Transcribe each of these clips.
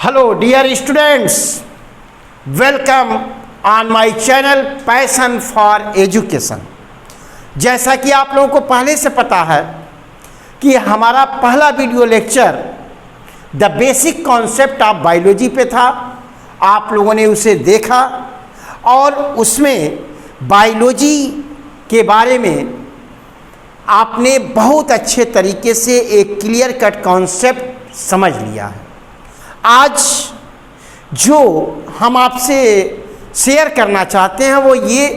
Hello dear students, welcome on my channel Passion for Education। जैसा कि आप लोगों को पहले से पता है कि हमारा पहला video lecture the basic concept of biology पे था। आप लोगों ने उसे देखा और उसमें बायोलॉजी के बारे में आपने बहुत अच्छे तरीके से एक क्लियर कट कॉन्सेप्ट समझ लिया है। आज जो हम आपसे शेयर करना चाहते हैं वो ये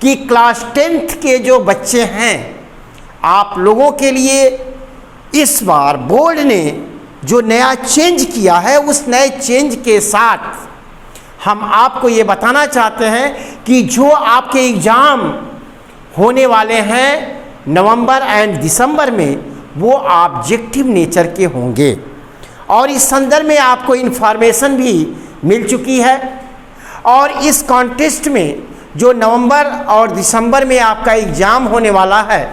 कि क्लास 10th के जो बच्चे हैं, आप लोगों के लिए इस बार बोर्ड ने जो नया चेंज किया है, उस नए चेंज के साथ हम आपको ये बताना चाहते हैं कि जो आपके एग्ज़ाम होने वाले हैं नवंबर एंड दिसंबर में, वो ऑब्जेक्टिव नेचर के होंगे। और इस संदर्भ में आपको इन्फॉर्मेशन भी मिल चुकी है। और इस कॉन्टेस्ट में जो नवंबर और दिसंबर में आपका एग्ज़ाम होने वाला है,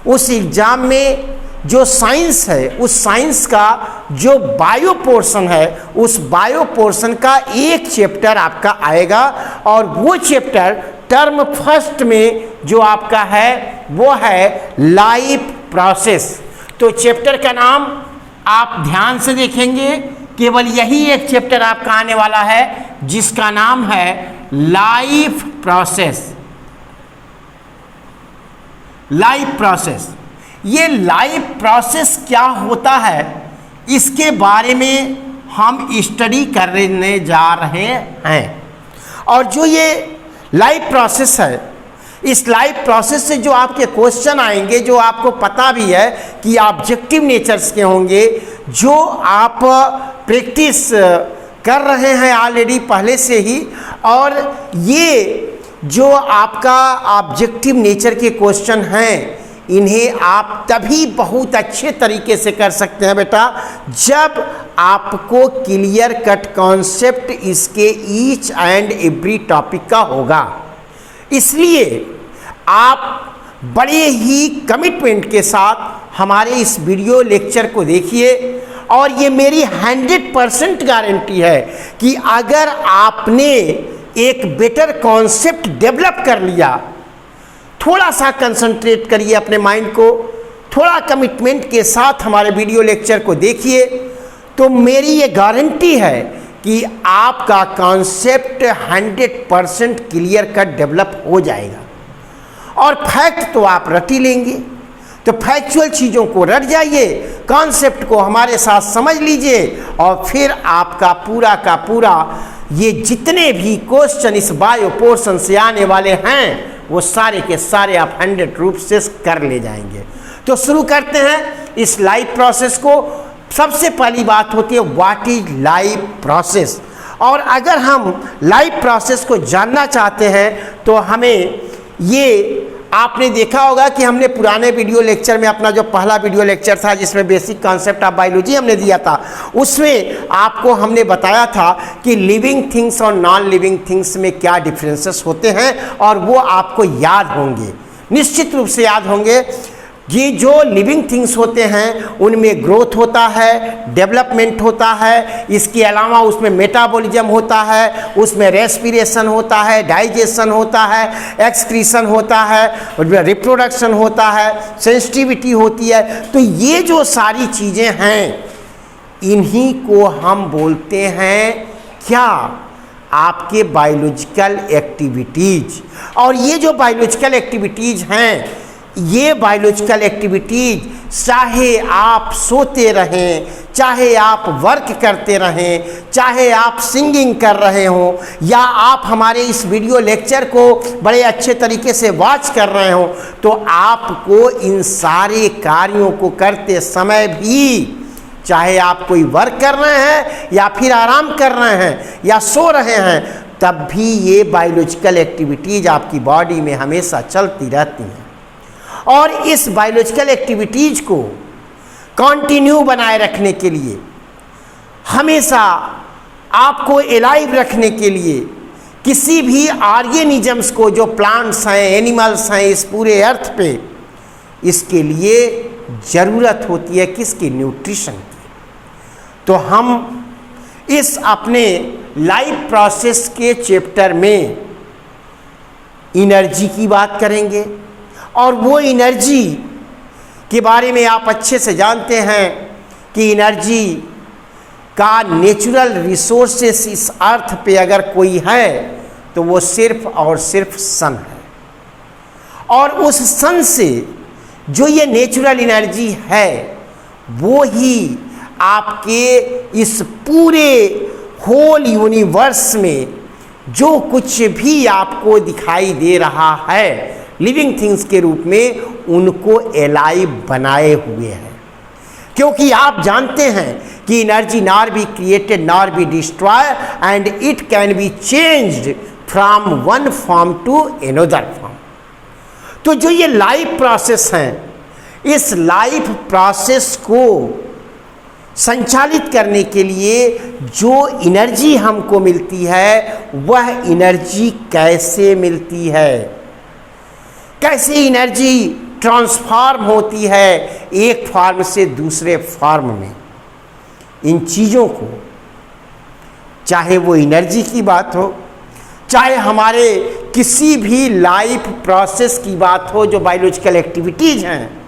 उस एग्ज़ाम में जो साइंस है, उस साइंस का जो बायो पोर्शन है, उस बायो पोर्शन का एक चैप्टर आपका आएगा। और वो चैप्टर टर्म फर्स्ट में जो आपका है वो है लाइफ प्रोसेस। तो चैप्टर का नाम आप ध्यान से देखेंगे, केवल यही एक चैप्टर आपका आने वाला है जिसका नाम है लाइफ प्रोसेस। लाइफ प्रोसेस, ये लाइफ प्रोसेस क्या होता है, इसके बारे में हम स्टडी करने जा रहे हैं। और जो ये लाइफ प्रोसेस है, इस लाइफ प्रोसेस से जो आपके क्वेश्चन आएंगे, जो आपको पता भी है कि ऑब्जेक्टिव नेचर्स के होंगे, जो आप प्रैक्टिस कर रहे हैं ऑलरेडी पहले से ही। और ये जो आपका ऑब्जेक्टिव नेचर के क्वेश्चन हैं, इन्हें आप तभी बहुत अच्छे तरीके से कर सकते हैं बेटा, जब आपको क्लियर कट कॉन्सेप्ट इसके ईच एंड एवरी टॉपिक का होगा। इसलिए आप बड़े ही कमिटमेंट के साथ हमारे इस वीडियो लेक्चर को देखिए। और ये मेरी 100% गारंटी है कि अगर आपने एक बेटर कॉन्सेप्ट डेवलप कर लिया, थोड़ा सा कंसंट्रेट करिए अपने माइंड को, थोड़ा कमिटमेंट के साथ हमारे वीडियो लेक्चर को देखिए, तो मेरी ये गारंटी है कि आपका कॉन्सेप्ट 100% क्लियर कट डेवलप हो जाएगा। और फैक्ट तो आप रट ही लेंगे, तो फैक्चुअल चीज़ों को रट जाइए, कॉन्सेप्ट को हमारे साथ समझ लीजिए, और फिर आपका पूरा का पूरा ये जितने भी क्वेश्चन इस बायो पोर्शन से आने वाले हैं, वो सारे के सारे आप 100 रूप से कर ले जाएंगे। तो शुरू करते हैं इस लाइफ प्रोसेस को। सबसे पहली बात होती है व्हाट इज लाइफ प्रोसेस। और अगर हम लाइफ प्रोसेस को जानना चाहते हैं तो हमें ये, आपने देखा होगा कि हमने पुराने वीडियो लेक्चर में, अपना जो पहला वीडियो लेक्चर था जिसमें बेसिक कॉन्सेप्ट ऑफ बायोलॉजी हमने दिया था, उसमें आपको हमने बताया था कि लिविंग थिंग्स और नॉन लिविंग थिंग्स में क्या डिफरेंसेस होते हैं, और वो आपको याद होंगे, निश्चित रूप से याद होंगे। ये जो लिविंग थिंग्स होते हैं उनमें ग्रोथ होता है, डेवलपमेंट होता है, इसके अलावा उसमें मेटाबॉलिज्म होता है, उसमें रेस्पिरेशन होता है, डाइजेशन होता है, एक्सक्रीशन होता है, रिप्रोडक्शन होता है, सेंसिटिविटी होती है। तो ये जो सारी चीज़ें हैं, इन्हीं को हम बोलते हैं क्या, आपके बायोलॉजिकल एक्टिविटीज़। और ये जो बायोलॉजिकल एक्टिविटीज़ हैं, ये बायोलॉजिकल एक्टिविटीज़ चाहे आप सोते रहें, चाहे आप वर्क करते रहें, चाहे आप सिंगिंग कर रहे हों, या आप हमारे इस वीडियो लेक्चर को बड़े अच्छे तरीके से वॉच कर रहे हों, तो आपको इन सारे कार्यों को करते समय भी, चाहे आप कोई वर्क कर रहे हैं या फिर आराम कर रहे हैं या सो रहे हैं, तब भी ये बायोलॉजिकल एक्टिविटीज़ आपकी बॉडी में हमेशा चलती रहती हैं। और इस बायोलॉजिकल एक्टिविटीज़ को कंटिन्यू बनाए रखने के लिए, हमेशा आपको एलाइव रखने के लिए, किसी भी ऑर्गेनिजम्स को, जो प्लांट्स हैं, एनिमल्स हैं इस पूरे अर्थ पे, इसके लिए ज़रूरत होती है किसकी, न्यूट्रिशन की। तो हम इस अपने लाइफ प्रोसेस के चैप्टर में एनर्जी की बात करेंगे। और वो एनर्जी के बारे में आप अच्छे से जानते हैं कि एनर्जी का नेचुरल रिसोर्सेस इस अर्थ पे अगर कोई है तो वो सिर्फ और सिर्फ सन है। और उस सन से जो ये नेचुरल एनर्जी है वो ही आपके इस पूरे होल यूनिवर्स में जो कुछ भी आपको दिखाई दे रहा है लिविंग थिंग्स के रूप में, उनको एलाइव बनाए हुए हैं। क्योंकि आप जानते हैं कि energy nor be created nor be destroy and it can be changed from one form to another form. तो जो ये लाइफ प्रोसेस है, इस लाइफ प्रोसेस को संचालित करने के लिए जो एनर्जी हमको मिलती है, वह एनर्जी कैसे मिलती है, कैसे एनर्जी ट्रांसफॉर्म होती है एक फॉर्म से दूसरे फॉर्म में, इन चीज़ों को, चाहे वो एनर्जी की बात हो, चाहे हमारे किसी भी लाइफ प्रोसेस की बात हो, जो बायोलॉजिकल एक्टिविटीज़ हैं,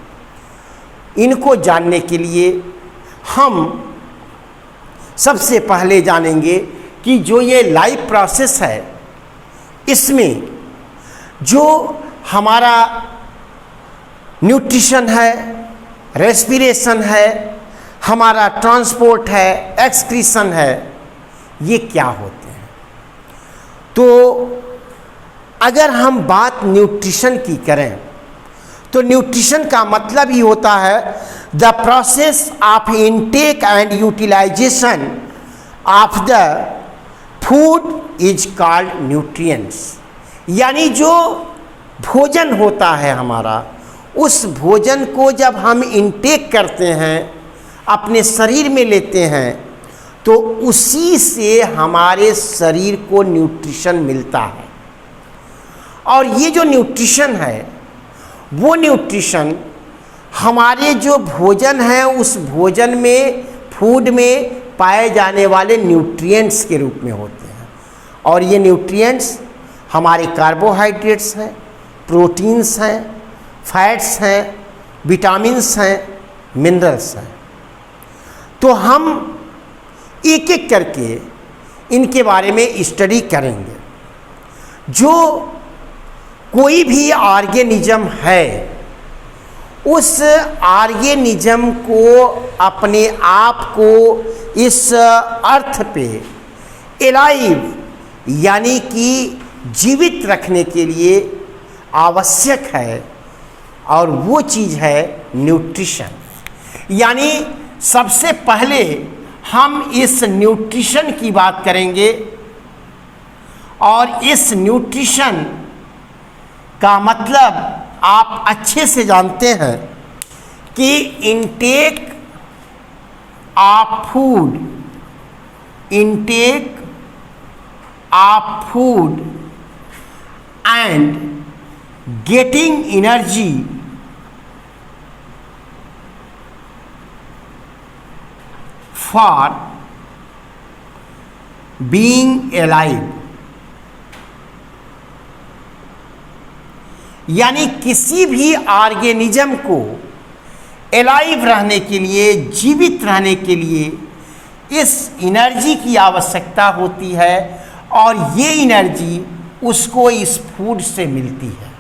इनको जानने के लिए हम सबसे पहले जानेंगे कि जो ये लाइफ प्रोसेस है, इसमें जो हमारा न्यूट्रिशन है, रेस्पिरेशन है, हमारा ट्रांसपोर्ट है, एक्सक्रीशन है, ये क्या होते हैं। तो अगर हम बात न्यूट्रिशन की करें तो न्यूट्रिशन का मतलब ही होता है the process of intake and utilisation of the food is called nutrients. यानी जो भोजन होता है हमारा, उस भोजन को जब हम इनटेक करते हैं, अपने शरीर में लेते हैं, तो उसी से हमारे शरीर को न्यूट्रिशन मिलता है। और ये जो न्यूट्रिशन है, वो न्यूट्रिशन हमारे जो भोजन है, उस भोजन में, फूड में पाए जाने वाले न्यूट्रिएंट्स के रूप में होते हैं। और ये न्यूट्रिएंट्स हमारे कार्बोहाइड्रेट्स हैं, प्रोटीन्स हैं, फैट्स हैं, विटामिन्स हैं, मिनरल्स हैं। तो हम एक एक करके इनके बारे में स्टडी करेंगे। जो कोई भी ऑर्गेनिज्म है, उस ऑर्गेनिज्म को अपने आप को इस अर्थ पे एलाइव यानी कि जीवित रखने के लिए आवश्यक है, और वो चीज़ है न्यूट्रिशन। यानी सबसे पहले हम इस न्यूट्रिशन की बात करेंगे, और इस न्यूट्रिशन का मतलब आप अच्छे से जानते हैं कि intake of food, intake of food and getting energy for being alive. यानी किसी भी ऑर्गेनिज्म को एलाइव रहने के लिए, जीवित रहने के लिए इस एनर्जी की आवश्यकता होती है, और ये एनर्जी उसको इस फूड से मिलती है।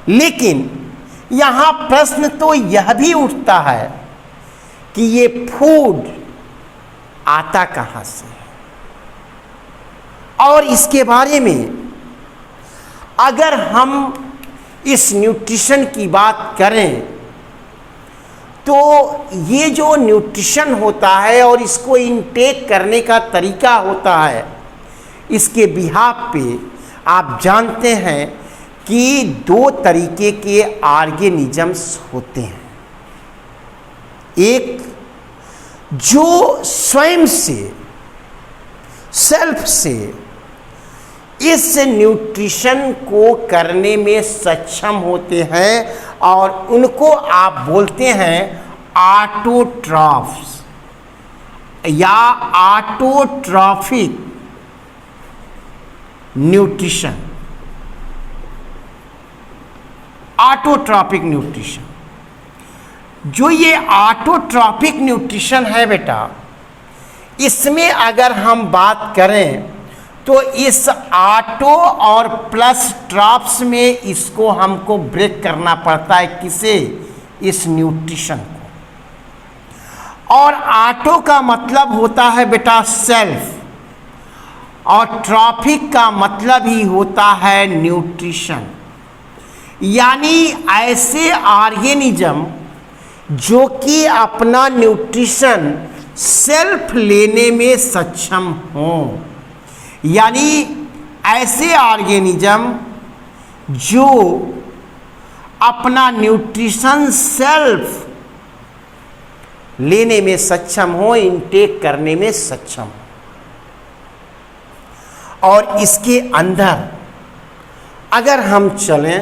लेकिन यहाँ प्रश्न तो यह भी उठता है कि ये फूड आता कहाँ से है, और इसके बारे में अगर हम इस न्यूट्रिशन की बात करें, तो ये जो न्यूट्रिशन होता है और इसको इनटेक करने का तरीका होता है, इसके बिहाफ पे आप जानते हैं कि दो तरीके के ऑर्गेनिजम्स होते हैं। एक जो स्वयं से, सेल्फ से इस न्यूट्रिशन को करने में सक्षम होते हैं, और उनको आप बोलते हैं ऑटोट्रॉफ्स। या ऑटोट्रॉफिक न्यूट्रिशन। ऑटोट्रॉपिक न्यूट्रिशन, जो ये ऑटोट्रॉपिक न्यूट्रिशन है बेटा, इसमें अगर हम बात करें तो इस ऑटो और प्लस ट्रॉप्स में इसको हमको ब्रेक करना पड़ता है, किसे? इस न्यूट्रिशन को। और ऑटो का मतलब होता है बेटा सेल्फ, और ट्रॉफिक का मतलब ही होता है न्यूट्रिशन। यानी ऐसे ऑर्गेनिज्म जो कि अपना न्यूट्रिशन सेल्फ लेने में सक्षम हों, यानी ऐसे ऑर्गेनिज्म जो अपना न्यूट्रिशन सेल्फ लेने में सक्षम हो, इनटेक करने में सक्षम हो। और इसके अंदर अगर हम चलें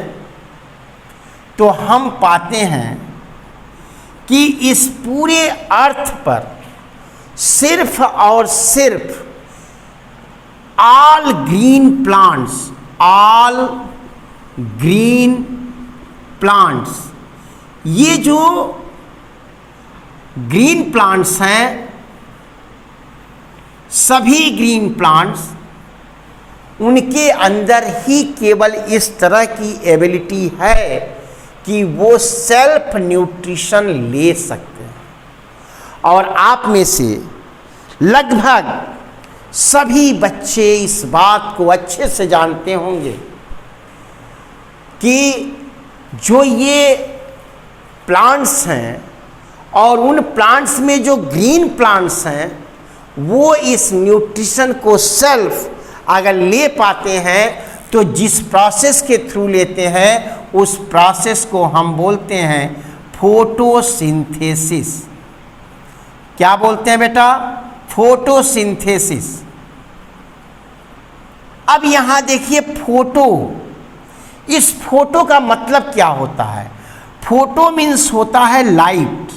तो हम पाते हैं कि इस पूरे अर्थ पर सिर्फ और सिर्फ ऑल ग्रीन प्लांट्स, ये जो ग्रीन प्लांट्स हैं, सभी ग्रीन प्लांट्स, उनके अंदर ही केवल इस तरह की एबिलिटी है कि वो सेल्फ न्यूट्रिशन ले सकते हैं। और आप में से लगभग सभी बच्चे इस बात को अच्छे से जानते होंगे कि जो ये प्लांट्स हैं और उन प्लांट्स में जो ग्रीन प्लांट्स हैं, वो इस न्यूट्रिशन को सेल्फ अगर ले पाते हैं तो जिस प्रोसेस के थ्रू लेते हैं उस प्रोसेस को हम बोलते हैं फोटोसिंथेसिस। क्या बोलते हैं बेटा? फोटोसिंथेसिस। अब यहां देखिए फोटो, इस फोटो का मतलब क्या होता है? फोटो मीन्स होता है लाइट,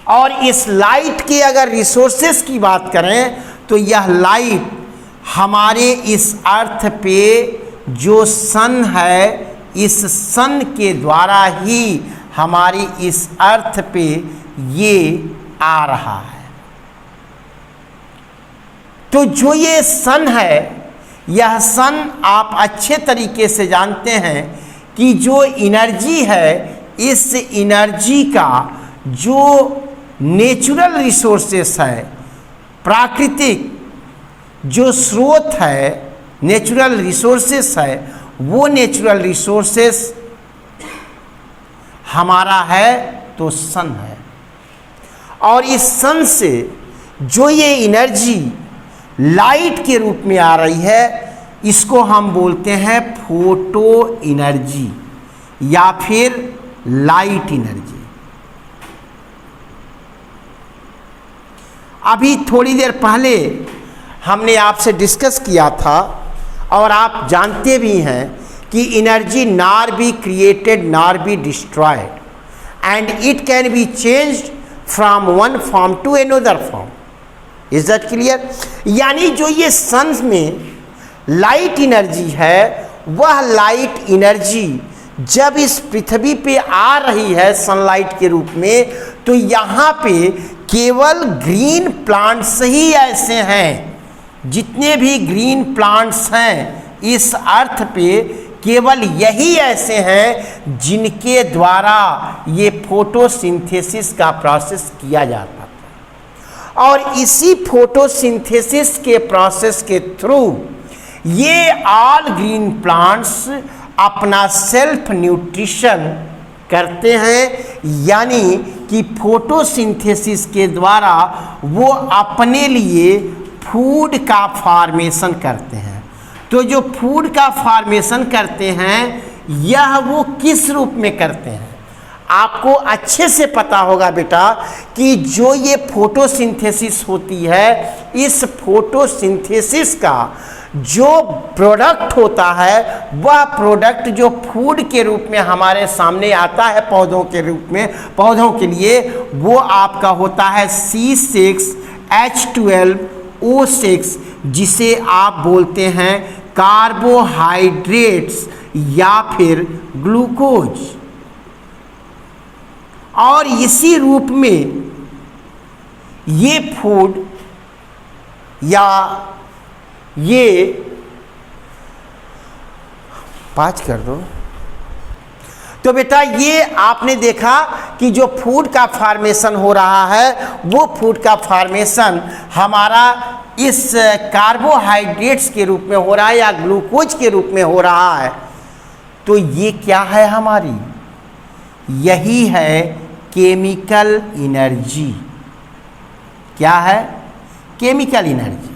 और इस लाइट के अगर रिसोर्सेस की बात करें तो यह लाइट हमारे इस अर्थ पे जो सन है, इस सन के द्वारा ही हमारी इस अर्थ पे ये आ रहा है। तो जो ये सन है, यह सन आप अच्छे तरीके से जानते हैं कि जो एनर्जी है, इस एनर्जी का जो नेचुरल रिसोर्सेस है, प्राकृतिक जो स्रोत है, नेचुरल रिसोर्सेस है, वो नेचुरल रिसोर्सेस हमारा है तो सन है। और इस सन से जो ये एनर्जी लाइट के रूप में आ रही है, इसको हम बोलते हैं फोटो एनर्जी या फिर लाइट एनर्जी। अभी थोड़ी देर पहले हमने आपसे डिस्कस किया था और आप जानते भी हैं कि energy nor be created nor be destroyed, and it can be changed from one form to another form. Is that clear? यानी जो ये सन में लाइट एनर्जी है, वह लाइट एनर्जी जब इस पृथ्वी पे आ रही है सनलाइट के रूप में, तो यहाँ पे केवल ग्रीन प्लांट्स ही ऐसे हैं, जितने भी ग्रीन प्लांट्स हैं इस अर्थ पे केवल यही ऐसे हैं जिनके द्वारा ये फोटोसिंथेसिस का प्रोसेस किया जाता था। और इसी फोटोसिंथेसिस के प्रोसेस के थ्रू ये ऑल ग्रीन प्लांट्स अपना सेल्फ न्यूट्रिशन करते हैं, यानी कि फोटोसिंथेसिस के द्वारा वो अपने लिए फूड का फॉर्मेशन करते हैं। तो जो फूड का फॉर्मेशन करते हैं, यह वो किस रूप में करते हैं? आपको अच्छे से पता होगा बेटा कि जो ये फोटोसिंथेसिस होती है, इस फोटोसिंथेसिस का जो प्रोडक्ट होता है वह प्रोडक्ट जो फूड के रूप में हमारे सामने आता है पौधों के रूप में, पौधों के लिए, वो आपका होता है C6H12O6, जिसे आप बोलते हैं कार्बोहाइड्रेट्स या फिर ग्लूकोज। और इसी रूप में ये फूड या ये 5 कर दो। तो बेटा ये आपने देखा कि जो फूड का फॉर्मेशन हो रहा है वो फूड का फॉर्मेशन हमारा इस कार्बोहाइड्रेट्स के रूप में हो रहा है या ग्लूकोज के रूप में हो रहा है। तो ये क्या है हमारी, यही है केमिकल एनर्जी। क्या है? Chemical energy.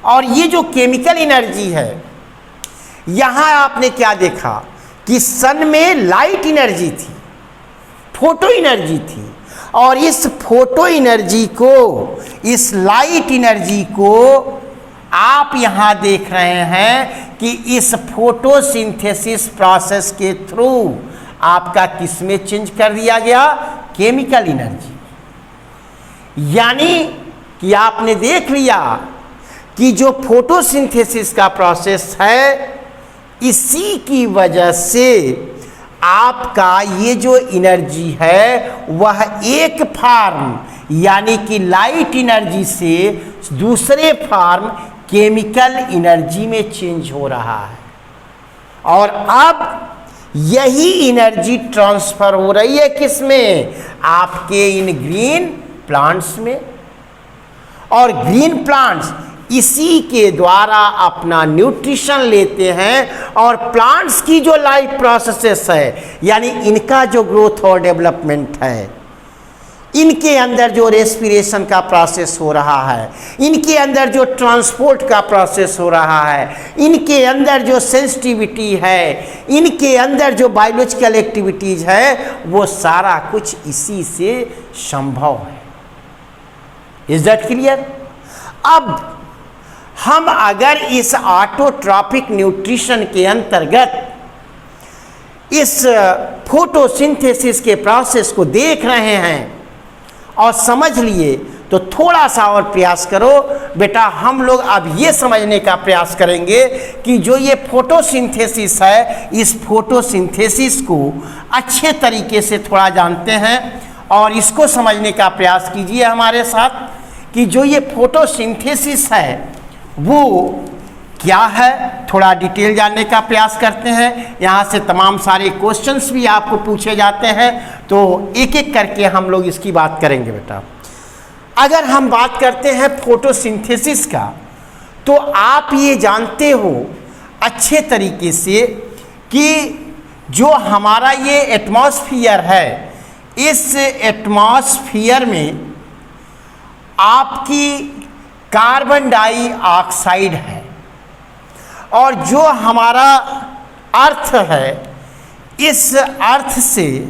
और ये जो केमिकल एनर्जी है, यहां आपने क्या देखा कि सन में लाइट एनर्जी थी, फोटो एनर्जी थी, और इस फोटो एनर्जी को, इस लाइट एनर्जी को आप यहां देख रहे हैं कि इस फोटोसिंथेसिस प्रोसेस के थ्रू आपका किस में चेंज कर दिया गया? Chemical energy. यानी कि आपने देख लिया कि जो फोटोसिंथेसिस का प्रोसेस है, इसी की वजह से आपका ये जो एनर्जी है वह एक फॉर्म यानी कि लाइट एनर्जी से दूसरे फॉर्म केमिकल एनर्जी में चेंज हो रहा है। और अब यही एनर्जी ट्रांसफर हो रही है किसमें? आपके इन ग्रीन प्लांट्स में। और ग्रीन प्लांट्स इसी के द्वारा अपना न्यूट्रिशन लेते हैं, और प्लांट्स की जो लाइफ प्रोसेसेस है यानी इनका जो ग्रोथ और डेवलपमेंट है, इनके अंदर जो रेस्पिरेशन का प्रोसेस हो रहा है, इनके अंदर जो ट्रांसपोर्ट का प्रोसेस हो रहा है, इनके अंदर जो सेंसिटिविटी है, इनके अंदर जो बायोलॉजिकल एक्टिविटीज है, वो सारा कुछ इसी से संभव है। Is that clear? अब हम अगर इस ऑटोट्रॉपिक न्यूट्रिशन के अंतर्गत इस फोटोसिंथेसिस के प्रोसेस को देख रहे हैं और समझ लिए, तो थोड़ा सा और प्रयास करो बेटा। हम लोग अब ये समझने का प्रयास करेंगे कि जो ये फोटोसिंथेसिस है, इस फोटोसिंथेसिस को अच्छे तरीके से थोड़ा जानते हैं और इसको समझने का प्रयास कीजिए हमारे साथ कि जो ये फोटोसिंथेसिस है वो क्या है। थोड़ा डिटेल जानने का प्रयास करते हैं। यहाँ से तमाम सारे क्वेश्चंस भी आपको पूछे जाते हैं, तो एक एक करके हम लोग इसकी बात करेंगे बेटा। अगर हम बात करते हैं फोटोसिंथेसिस का, तो आप ये जानते हो अच्छे तरीके से कि जो हमारा ये एटमॉस्फेयर है, इस एटमॉस्फेयर में आपकी कार्बन डाइऑक्साइड है, और जो हमारा अर्थ है, इस अर्थ से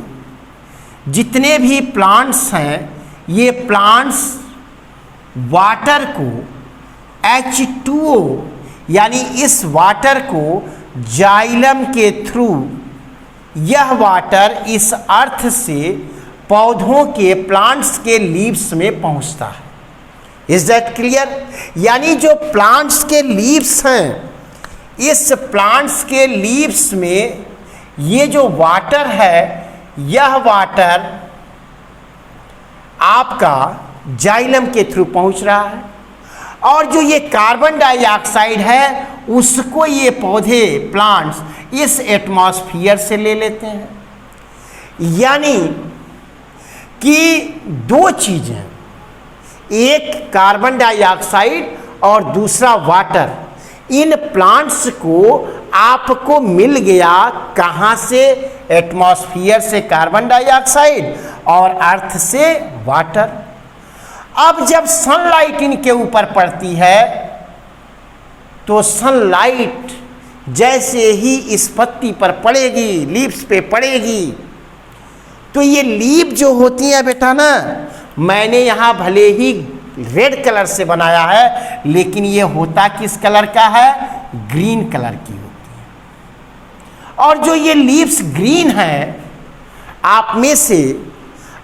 जितने भी प्लांट्स हैं, ये प्लांट्स वाटर को H2O यानी इस वाटर को जाइलम के थ्रू, यह वाटर इस अर्थ से पौधों के, प्लांट्स के लीव्स में पहुंचता है। Is that clear? यानी जो प्लांट्स के लीव्स हैं, इस प्लांट्स के लीव्स में ये जो वाटर है, यह वाटर आपका जाइलम के थ्रू पहुंच रहा है, और जो ये कार्बन डाइऑक्साइड है उसको ये पौधे, प्लांट्स इस एटमॉस्फेयर से ले लेते हैं। यानी कि दो चीजें, एक कार्बन डाइऑक्साइड और दूसरा वाटर, इन प्लांट्स को आपको मिल गया कहाँ से? एटमॉस्फेयर से कार्बन डाइऑक्साइड और अर्थ से वाटर। अब जब सनलाइट इनके ऊपर पड़ती है, तो सनलाइट जैसे ही इस पत्ती पर पड़ेगी, लीव्स पे पड़ेगी, तो ये लीफ जो होती है बेटा ना, मैंने यहाँ भले ही रेड कलर से बनाया है, लेकिन ये होता किस कलर का है? ग्रीन कलर की होती है। और जो ये लीव्स ग्रीन है, आप में से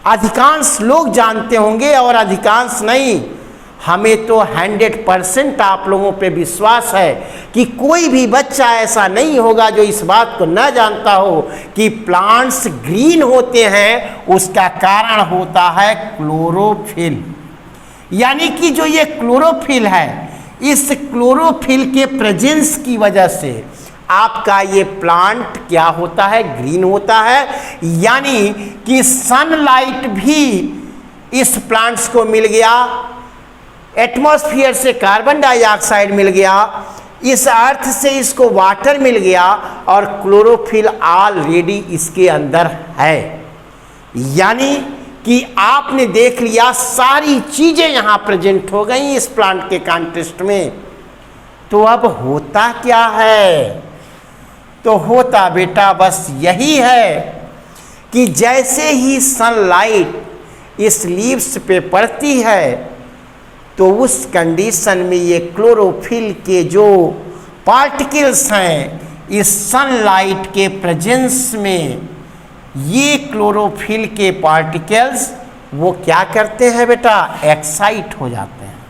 अधिकांश लोग जानते होंगे और अधिकांश नहीं, हमें तो 100% आप लोगों पे विश्वास है कि कोई भी बच्चा ऐसा नहीं होगा जो इस बात को न जानता हो कि प्लांट्स ग्रीन होते हैं। उसका कारण होता है क्लोरोफिल। यानी कि जो ये क्लोरोफिल है, इस क्लोरोफिल के प्रेजेंस की वजह से आपका ये प्लांट क्या होता है? ग्रीन होता है। यानी कि सनलाइट भी इस प्लांट्स को मिल गया, एटमॉस्फेयर से कार्बन डाइऑक्साइड मिल गया, इस अर्थ से इसको वाटर मिल गया, और क्लोरोफिल ऑलरेडी इसके अंदर है। यानी कि आपने देख लिया सारी चीजें यहां प्रेजेंट हो गई इस प्लांट के कॉन्टेक्स्ट में। तो अब होता क्या है? तो होता बेटा बस यही है कि जैसे ही सनलाइट इस लीव्स पे पड़ती है, तो उस कंडीशन में ये क्लोरोफिल के जो पार्टिकल्स हैं, इस सनलाइट के प्रेजेंस में ये क्लोरोफिल के पार्टिकल्स वो क्या करते हैं बेटा? एक्साइट हो जाते हैं।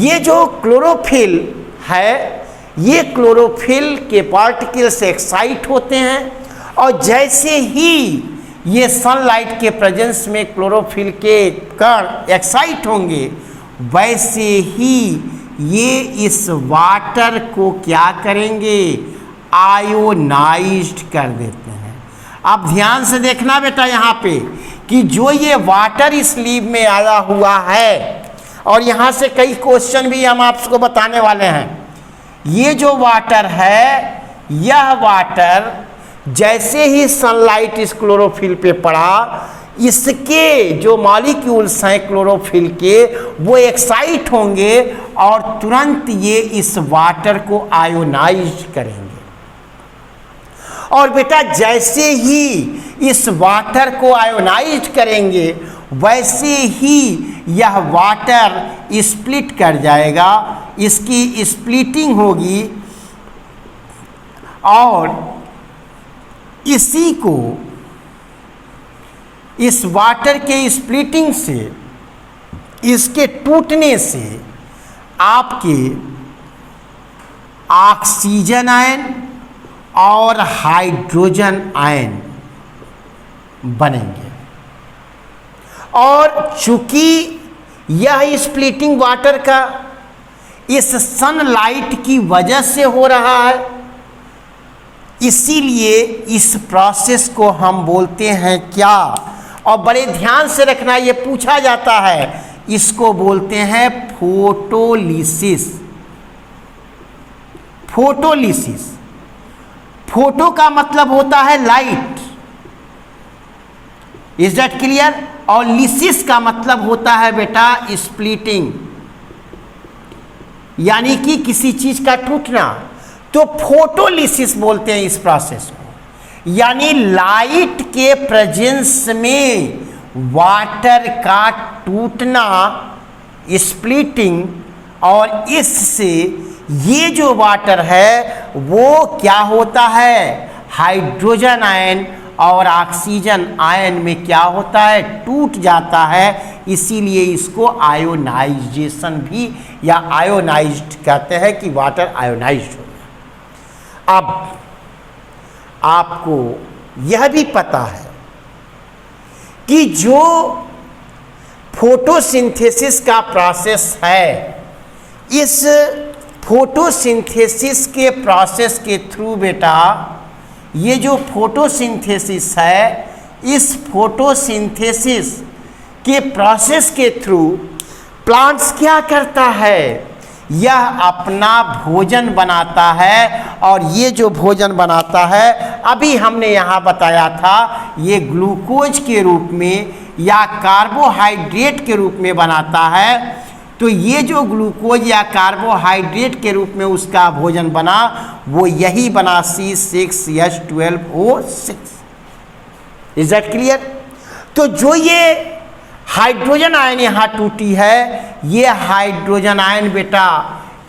ये जो क्लोरोफिल है, ये क्लोरोफिल के पार्टिकल्स एक्साइट होते हैं, और जैसे ही ये सनलाइट के प्रेजेंस में क्लोरोफिल के कण एक्साइट होंगे, वैसे ही ये इस वाटर को क्या करेंगे? आयोनाइज्ड कर देते हैं। अब ध्यान से देखना बेटा यहाँ पे कि जो ये वाटर इस लीव में आया हुआ है, और यहाँ से कई क्वेश्चन भी हम आपको बताने वाले हैं। ये जो वाटर है, यह वाटर जैसे ही सनलाइट इस क्लोरोफिल पे पड़ा, इसके जो मॉलिक्यूल्स हैं क्लोरोफिल के, वो एक्साइट होंगे और तुरंत ये इस वाटर को आयोनाइज करेंगे। और बेटा जैसे ही इस वाटर को आयोनाइज करेंगे, वैसे ही यह वाटर स्प्लिट कर जाएगा, इसकी स्प्लिटिंग होगी, और इसी को, इस वाटर के स्प्लिटिंग से, इसके टूटने से आपके ऑक्सीजन आयन और हाइड्रोजन आयन बनेंगे। और चूंकि यह स्प्लिटिंग वाटर का इस सनलाइट की वजह से हो रहा है, इसीलिए इस प्रोसेस को हम बोलते हैं क्या? और बड़े ध्यान से रखना, ये पूछा जाता है, इसको बोलते हैं फोटोलिसिस। फोटोलिसिस, फोटो का मतलब होता है लाइट, इज दैट क्लियर? और लिसिस का मतलब होता है बेटा स्प्लिटिंग, यानी कि किसी चीज का टूटना। तो फोटोलिसिस बोलते हैं इस प्रोसेस को, यानी लाइट के प्रेजेंस में वाटर का टूटना, स्प्लिटिंग, और इससे ये जो वाटर है वो क्या होता है? हाइड्रोजन आयन और ऑक्सीजन आयन में क्या होता है? टूट जाता है। इसीलिए इसको आयोनाइजेशन भी या आयोनाइज्ड कहते हैं कि वाटर आयोनाइज्ड हो गया। अब आपको यह भी पता है कि जो फोटोसिंथेसिस का प्रोसेस है, इस फोटोसिंथेसिस के प्रोसेस के थ्रू बेटा, ये जो फोटोसिंथेसिस है, इस फोटोसिंथेसिस के प्रोसेस के थ्रू प्लांट्स क्या करता है? यह अपना भोजन बनाता है, और ये जो भोजन बनाता है, अभी हमने यहाँ बताया था, ये ग्लूकोज के रूप में या कार्बोहाइड्रेट के रूप में बनाता है। तो ये जो ग्लूकोज या कार्बोहाइड्रेट के रूप में उसका भोजन बना, वो यही बना C6H12O6। Is that clear? तो जो ये हाइड्रोजन आयन यहाँ टूटी है, ये हाइड्रोजन आयन बेटा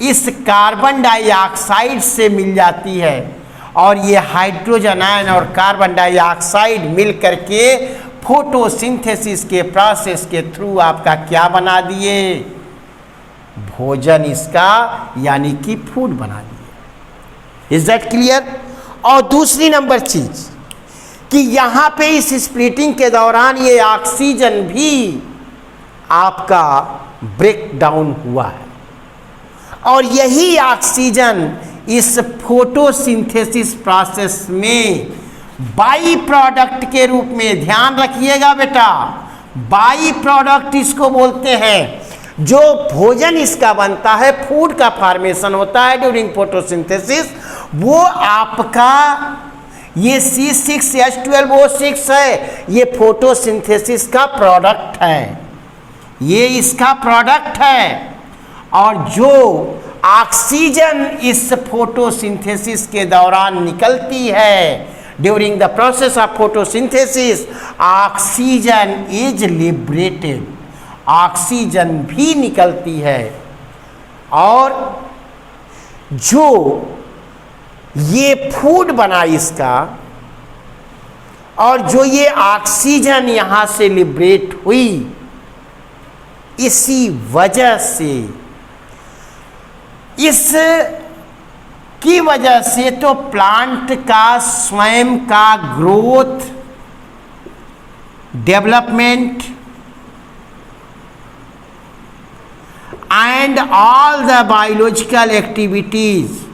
इस कार्बन डाइऑक्साइड से मिल जाती है, और ये हाइड्रोजन आयन और कार्बन डाइऑक्साइड मिल करके फोटोसिंथेसिस के प्रोसेस के थ्रू आपका क्या बना दिए, भोजन इसका यानी कि फूड बना दिए। Is that clear? और दूसरी नंबर चीज कि यहाँ पे इस स्प्लिटिंग के दौरान ये ऑक्सीजन भी आपका ब्रेक डाउन हुआ है, और यही ऑक्सीजन इस फोटोसिंथेसिस प्रोसेस में बाई प्रोडक्ट के रूप में, ध्यान रखिएगा बेटा, बाई प्रोडक्ट इसको बोलते हैं, जो भोजन इसका बनता है, फूड का फॉर्मेशन होता है ड्यूरिंग फोटोसिंथेसिस, वो आपका ये C6H12O6 है, ये फोटोसिंथेसिस का प्रोडक्ट है, ये इसका प्रोडक्ट है। और जो ऑक्सीजन इस फोटोसिंथेसिस के दौरान निकलती है, during the process of photosynthesis, oxygen is liberated, oxygen भी निकलती है, और जो ये फूड बना इसका, और जो ये ऑक्सीजन यहाँ से लिबरेट हुई, इसी वजह से, इस की वजह से तो प्लांट का स्वयं का growth, development and all the biological activities